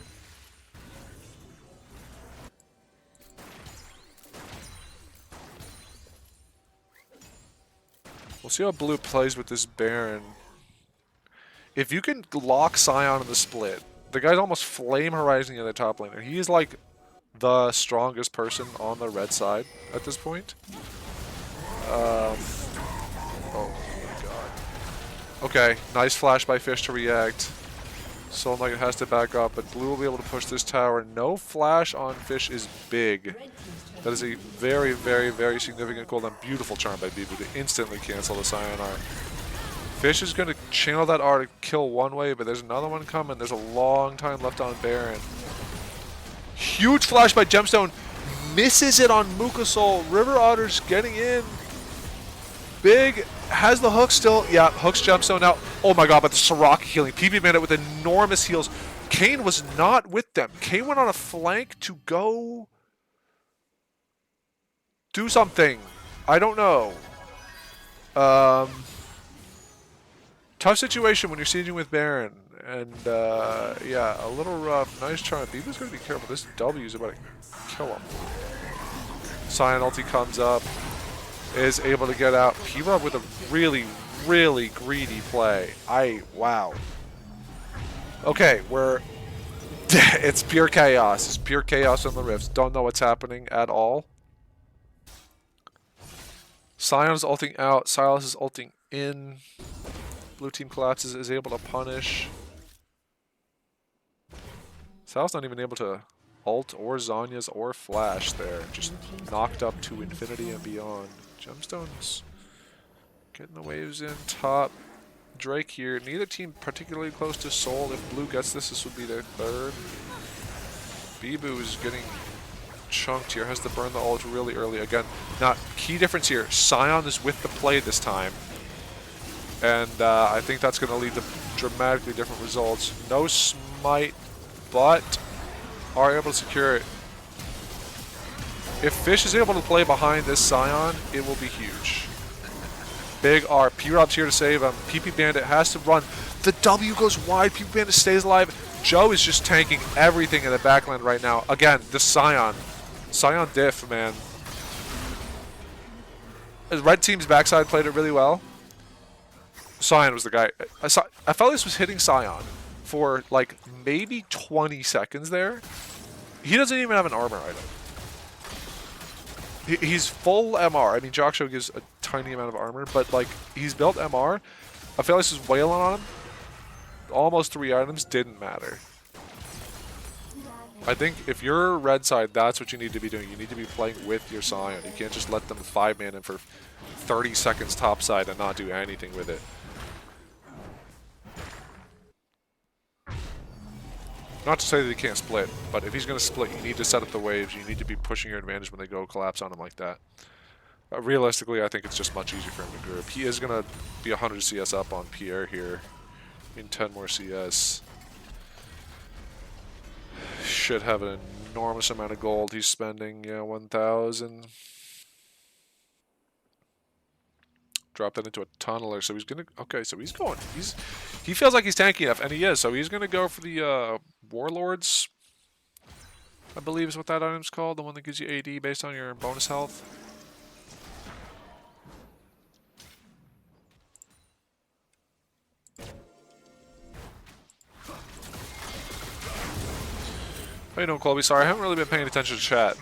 We'll see how blue plays with this Baron. If you can lock Scion in the split, the guy's almost flame horizon in the top laner. He is like the strongest person on the red side at this point. Oh my god. Okay, nice flash by Fish to react. Soul Nugget has to back up, but Blue will be able to push this tower. No flash on Fish is big. That is a very, very, very significant cooldown. Beautiful charm by Bibu to instantly cancel the Scion R. Fish is going to channel that R to kill one way, but there's another one coming. There's a long time left on Baron. Huge flash by Gemstone. Misses it on Mukasol. River Otter's getting in. Big. Has the hook still. Yeah, hooks Gemstone out. Oh my god, but the Soraka healing. PB Bandit with enormous heals. Kayn was not with them. Kayn went on a flank to go do something. I don't know. Tough situation when you're sieging with Baron. And, yeah, a little rough. Nice charm. Bibu's going to be careful. This W is about to kill him. Scion ulti comes up. Is able to get out. P-Rob with a really, really greedy play. Wow. Okay, it's pure chaos. It's pure chaos in the rifts. Don't know what's happening at all. Scion is ulting out. Silas is ulting in. Blue team collapses, is able to punish. Sal's not even able to ult or Zhonya's or flash there. Just knocked up to infinity and beyond. Gemstone's getting the waves in top. Drake here. Neither team particularly close to Soul. If Blue gets this, this would be their third. Bibu is getting chunked here. Has to burn the ult really early. Again, not key difference here. Scion is with the play this time. And I think that's going to lead to dramatically different results. No smite, but are able to secure it. If Fish is able to play behind this Scion, it will be huge. Big R. P-Rob's here to save him. PP Bandit has to run. The W goes wide. PP Bandit stays alive. Joe is just tanking everything in the backline right now. Again, the Scion. Scion diff, man. The red team's backside played it really well. Scion was the guy. I felt this was hitting Scion for like maybe 20 seconds there. He doesn't even have an armor item. He's full MR. I mean, Joksho gives a tiny amount of armor, but like he's built MR. I feel like this was wailing on him. Almost 3 items didn't matter. I think if you're red side, that's what you need to be doing. You need to be playing with your Scion. You can't just let them 5-man in for 30 seconds topside and not do anything with it. Not to say that he can't split, but if he's going to split, you need to set up the waves. You need to be pushing your advantage when they go collapse on him like that. Realistically, I think it's just much easier for him to group. He is going to be 100 CS up on Pierre here. In 10 more CS. Should have an enormous amount of gold he's spending. Yeah, 1,000. Drop that into a tunneler, so he's gonna. Okay, so he's going. He feels like he's tanky enough, and he is. So he's gonna go for the Warlords. I believe is what that item's called, the one that gives you AD based on your bonus health. How you doing, Colby? Sorry, I haven't really been paying attention to chat,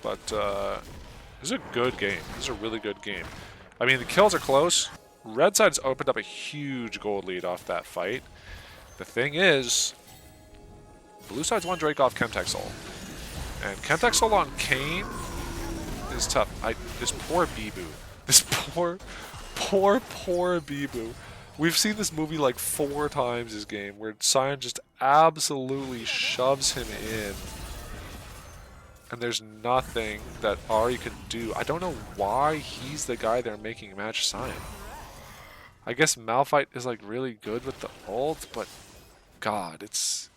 but this is a good game. This is a really good game. I mean, the kills are close. Red side's opened up a huge gold lead off that fight. The thing is, blue side's one Drake off Chemtexol. And Chemtexol on Kayn is tough. This poor Bibu. This poor Bibu. We've seen this movie like 4 times this game, where Scion just absolutely shoves him in. And there's nothing that Ahri can do. I don't know why he's the guy they're making match Scion. I guess Malphite is like really good with the ult, but God, it's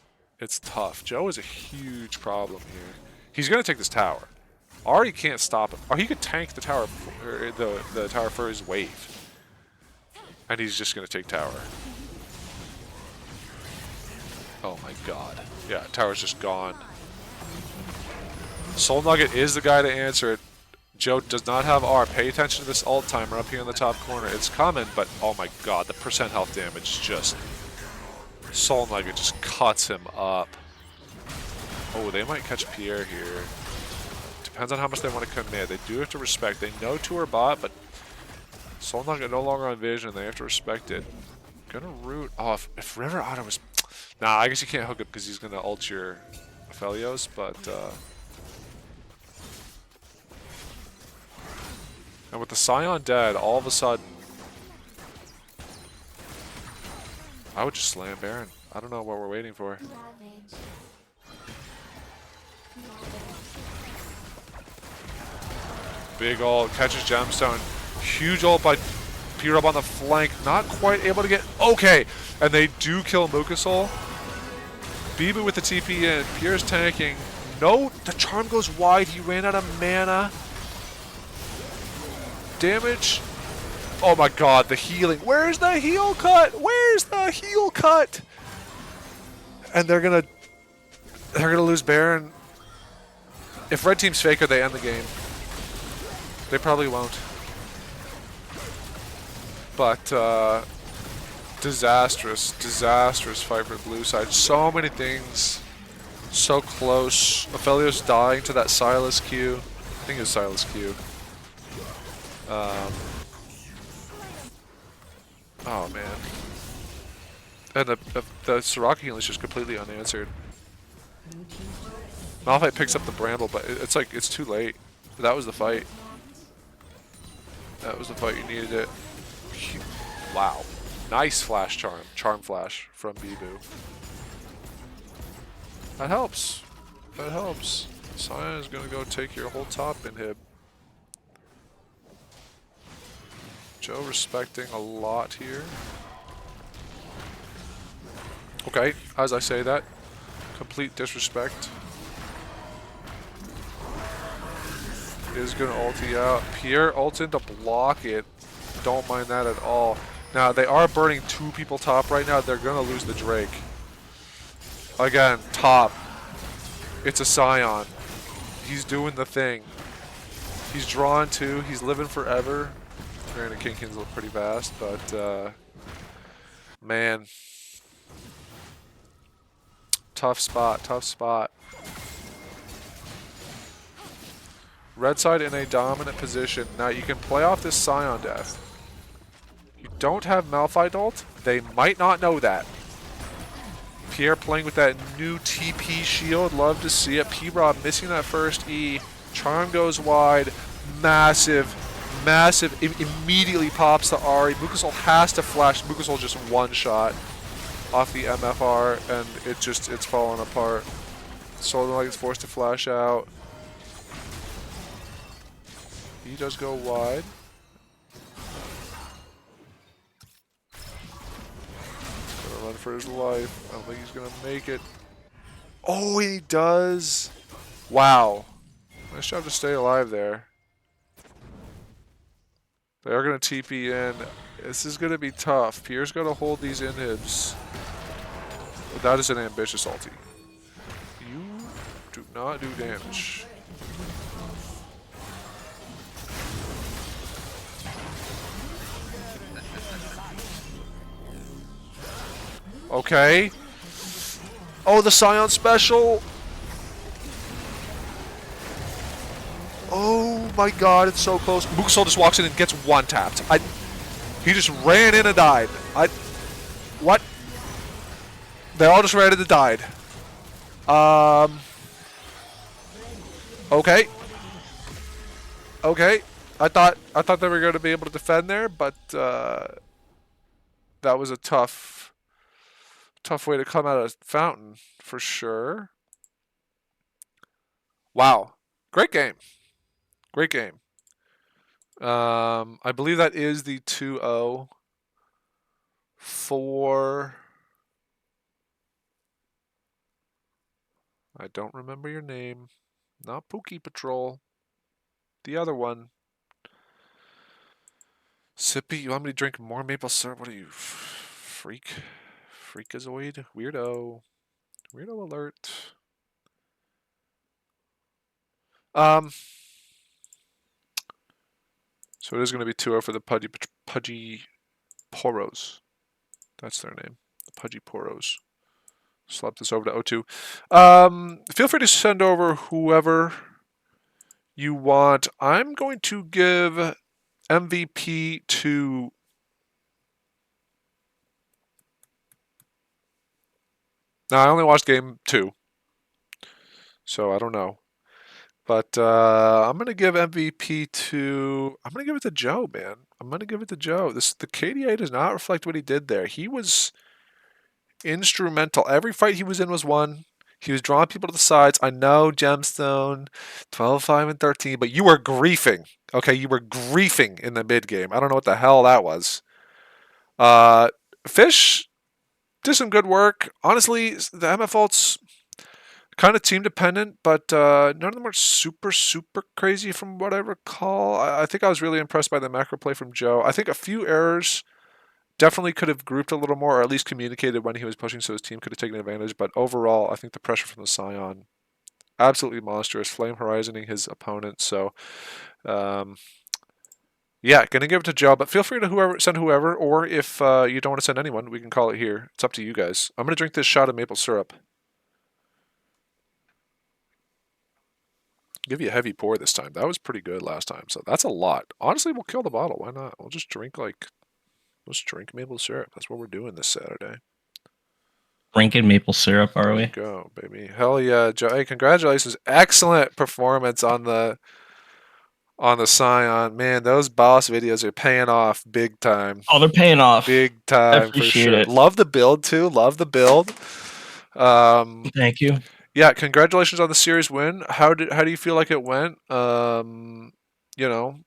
tough. Joe is a huge problem here. He's gonna take this tower. Ahri can't stop him. Or he could tank the tower, or the tower for his wave, and he's just gonna take tower. Oh my God! Yeah, tower's just gone. Soul Nugget is the guy to answer it. Joe does not have R. Pay attention to this ult timer up here in the top corner. It's coming, but oh my God, the percent health damage just... Soul Nugget just cuts him up. Oh, they might catch Pierre here. Depends on how much they want to commit. They do have to respect. They know 2 are bot, but Soul Nugget no longer on vision. They have to respect it. Gonna root. Oh, if River Otter was. Nah, I guess you can't hook it because he's gonna ult your Aphelios, but. And with the Scion dead, all of a sudden. I would just slam Baron. I don't know what we're waiting for. Big ult, catches Gemstone. Huge ult by P-Rub on the flank. Not quite able to get... Okay! And they do kill Mukasol. Bibu with the TP in. Pierre's tanking. No, the charm goes wide. He ran out of mana. Damage. Oh my god, the healing. Where's the heal cut? Where's the heal cut? And they're gonna lose Baron. If red team's faker, they end the game. They probably won't. But disastrous fight for the blue side. So many things. So close. Aphelios dying to that Silas Q. I think it was Silas Q. Oh man. And the Soraka healing is just completely unanswered. Malphite picks up the Bramble, but it's like, it's too late. That was the fight. That was the fight, you needed it. Wow. Nice flash charm. Charm flash from Bibu. That helps. That helps. Scion is going to go take your whole top inhib. Joe respecting a lot here. Okay, as I say that, complete disrespect. Is going to ulti out. Pierre ults in to block it. Don't mind that at all. Now, they are burning two people top right now. They're going to lose the Drake. Again, top. It's a Scion. He's doing the thing. He's drawn two. He's living forever. Granted, Kinkins look pretty fast, but man. Tough spot, tough spot. Red side in a dominant position. Now you can play off this Scion death. You don't have Malphite ult. They might not know that. Pierre playing with that new TP shield. Love to see it. P-Rob missing that first E. Charm goes wide. Massive. Massive. Immediately pops the Ahri. Mukasol has to flash. Mukasol just one shot off the MFR, and it's falling apart. Solar Knight is forced to flash out. He does go wide. Gonna run for his life. I don't think he's gonna make it. Oh, he does. Wow. Nice job to stay alive there. They are gonna TP in. This is gonna be tough. Pierre's gonna hold these inhibs. But that is an ambitious ulti. You do not do damage. Okay. Oh, the Scion special. Oh my god, it's so close. Mukasol just walks in and gets one tapped. He just ran in and died. What? They all just ran in and died. Okay. Okay. I thought they were going to be able to defend there, but that was a tough way to come out of Fountain for sure. Wow. Great game. Great game. I believe that is the 2-0 for... I don't remember your name. Not Pookie Patrol. The other one. Sippy, you want me to drink more maple syrup? What are you, freak? Freakazoid? Weirdo. Weirdo alert. So it is going to be 2-0 for the Pudgy Poros. That's their name. The Pudgy Poros. Slap this over to O2. Feel free to send over whoever you want. I'm going to give MVP to. Now I only watched game 2, so I don't know. But I'm gonna give MVP to. I'm gonna give it to Joe, man. I'm gonna give it to Joe. The KDA does not reflect what he did there. He was instrumental. Every fight he was in was won. He was drawing people to the sides. I know Gemstone, 12, 5, and 13, but you were griefing. Okay, you were griefing in the mid game. I don't know what the hell that was. Uh, Fish did some good work. Honestly, the MF ults kind of team dependent, but none of them were super, super crazy from what I recall. I think I was really impressed by the macro play from Joe. I think a few errors definitely could have grouped a little more, or at least communicated when he was pushing so his team could have taken advantage. But overall, I think the pressure from the Scion, absolutely monstrous. Flame Horizoning his opponent. So, um, yeah, gonna give it to Joe, but feel free to send whoever, or if you don't want to send anyone, we can call it here. It's up to you guys. I'm gonna drink this shot of maple syrup. Give you a heavy pour this time. That was pretty good last time, so that's a lot. Honestly, we'll kill the bottle. Why not? Let's drink maple syrup. That's what we're doing this Saturday. Drinking maple syrup, are There you we? go, baby. Hell yeah, Joe. Hey, congratulations. Excellent performance on the Scion. Man, those boss videos are paying off big time. Oh, they're paying off. Big I time for appreciate sure. it. Love the build too. Love the build. Um, Thank you. yeah, congratulations on the series win. How do you feel like it went? You know,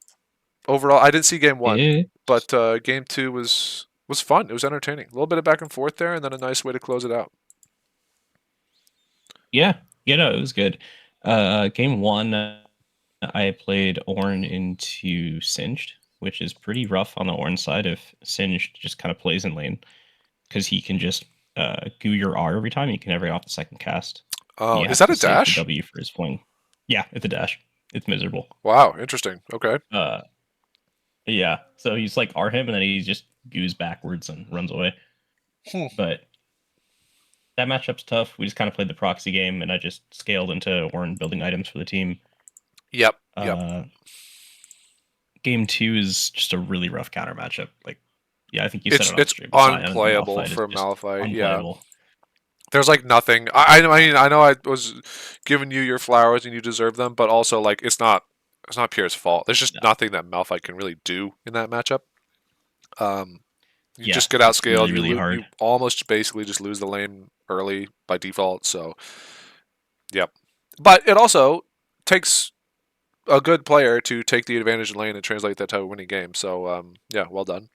overall, I didn't see game 1, It's but game 2 was fun. It was entertaining. A little bit of back and forth there, and then a nice way to close it out. yeah, no, it was good. Game one, I played Ornn into Singed, which is pretty rough on the Ornn side if Singed just kind of plays in lane because he can just goo your R every time. You can never get off the second cast. Oh, You is have that to a save the dash? W for his fling. Yeah, it's a dash. It's miserable. Wow, interesting. Okay. Uh, yeah, so he's like R him and then he just goos backwards and runs away. Hmm. But that matchup's tough. We just kind of played the proxy game, and I just scaled into Ornn building items for the team. Yep. Yep. Uh, Game two is just a really rough counter matchup. Like, yeah, I think you said It's it on it's stream. The Scion and the unplayable Malphite is for just Malphite. Yeah. unplayable. There's like nothing. I know I was giving you your flowers and you deserve them, but also like it's not Pierre's fault. There's just No. nothing that Malphite can really do in that matchup. Um, you Yeah, just get it's really outscaled. really hard. You almost basically just lose the lane early by default. So, yep. But it also takes a good player to take the advantage in lane and translate that to a winning game. So, yeah, well done.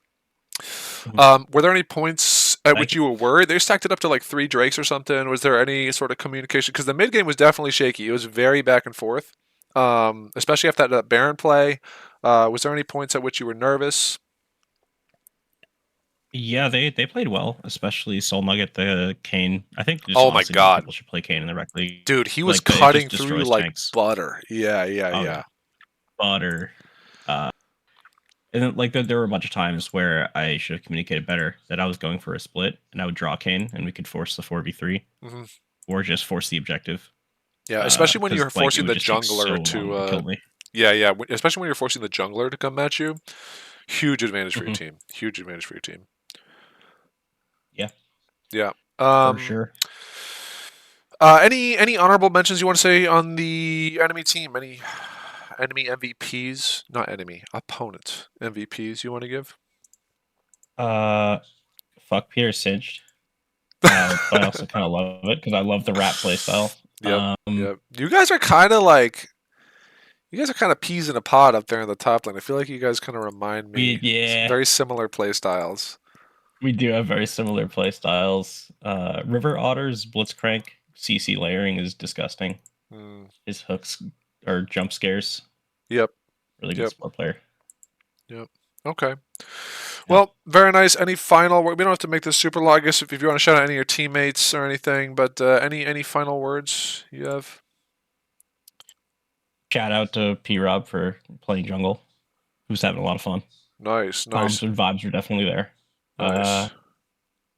Mhm. Were there any points at Thank which you. you were worried? They stacked it up to like 3 Drakes or something. Was there any sort of communication? Because the mid game was definitely shaky. It was very back and forth, especially after that Baron play. Was there any points at which you were nervous? Yeah, they played well, especially Soul Nugget, the Kane. I think just Oh my honestly more god, people should play Kane in the rec league. dude, he was Like it cutting just through you destroys like tanks. butter. Yeah, yeah, Oh yeah, yeah. butter. Uh, and then, like there were a bunch of times where I should have communicated better that I was going for a split and I would draw Kane and we could force the 4v3 Hmm. or just force the objective. Yeah, especially when you're Because like it forcing would the just take so jungler long to. to kill me. Yeah, yeah. Especially when you're forcing the jungler to come at you. Huge advantage for your Hmm. team. Huge advantage for your team. Yeah, Yeah. for Um, sure. any honorable mentions you want to say on the enemy team? Any enemy MVPs? Not enemy, opponent MVPs you want to give? Uh, Fuck Peter Singed. But I also kind of love it because I love the rat playstyle. Yep, yep. You guys are kind of peas in a pod up there in the top lane. I feel like you guys kind of remind me Yeah, very similar play styles. we do have very similar playstyles. River Otter's Blitzcrank CC layering is disgusting. Mm, His hooks are jump scares. yep, Really good yep, support player. yep. Okay. Yeah. Well, very nice. Any final? We don't have to make this super long. I guess if you want to shout out any of your teammates or anything, but any final words you have? Shout out to P Rob for playing jungle. He was having a lot of fun. Nice, Comms nice, and vibes are definitely there. Uh, nice.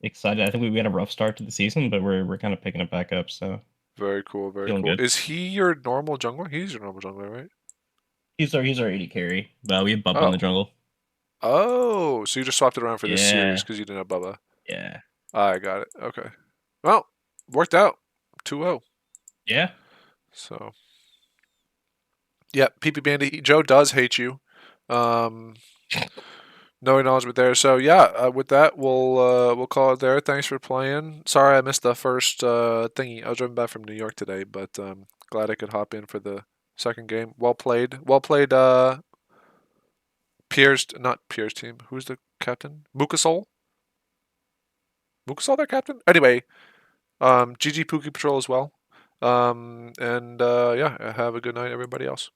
Excited. I think we had a rough start to the season, but we're kind of picking it back up. So Very cool, very feeling cool. good. Is he your normal jungler? He's your normal jungler, right? He's our AD carry, but we have Bubba in Oh. the jungle. Oh, so you just swapped it around for this series Yeah, because you didn't have Bubba. yeah, I got it. Okay. Well, worked out. 2-0. yeah. So, yeah, PP Bandy, Joe does hate you. Um, no acknowledgement there. So yeah, with that we'll call it there. Thanks for playing. Sorry I missed the first thingy. I was driving back from New York today, but glad I could hop in for the second game. Well played. Well played. Pierre's not Pierre's team. Who's the captain? Mukasol. Mukasol their captain. Anyway, GG Pookie Patrol as well. And yeah, have a good night, everybody else.